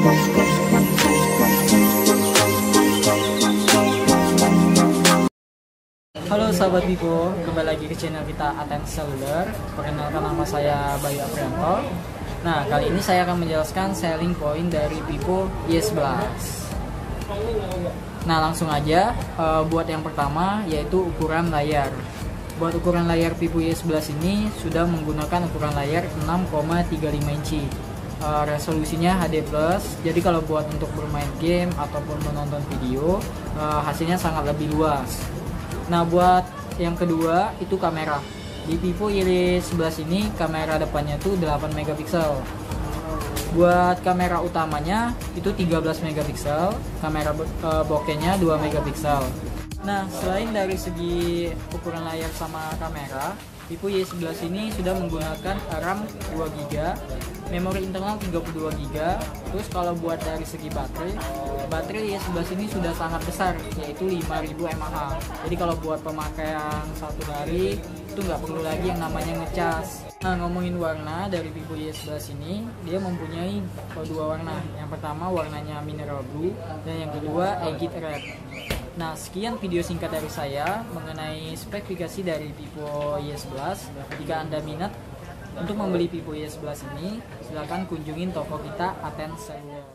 Halo sahabat Vivo, kembali lagi ke channel kita Aten Seluler. Perkenalkan, nama saya Bayu Aprianto. Nah, kali ini saya akan menjelaskan selling point dari Vivo Y11. Nah, langsung aja buat yang pertama, yaitu ukuran layar. Buat ukuran layar Vivo Y11 ini sudah menggunakan ukuran layar 6,35 inci. Resolusinya HD+, jadi kalau buat untuk bermain game ataupun menonton video, hasilnya sangat lebih luas. Nah, buat yang kedua itu kamera. Di Vivo Y11 ini kamera depannya itu 8 megapiksel. Buat kamera utamanya itu 13 megapiksel, kamera bokehnya 2 megapiksel. Nah, selain dari segi ukuran layar sama kamera, Vivo Y11 ini sudah menggunakan RAM 2GB, memori internal 32GB. Terus kalau buat dari segi baterai Y11 ini sudah sangat besar, yaitu 5000 mAh. Jadi kalau buat pemakaian satu hari itu nggak perlu lagi yang namanya ngecas. Nah, ngomongin warna dari Vivo Y11 ini, dia mempunyai dua warna. Yang pertama warnanya mineral blue dan yang kedua agate red. Nah, sekian video singkat dari saya mengenai spesifikasi dari Vivo Y11. Jika Anda minat untuk membeli Vivo Y11 ini, silakan kunjungin toko kita Aten Seluler.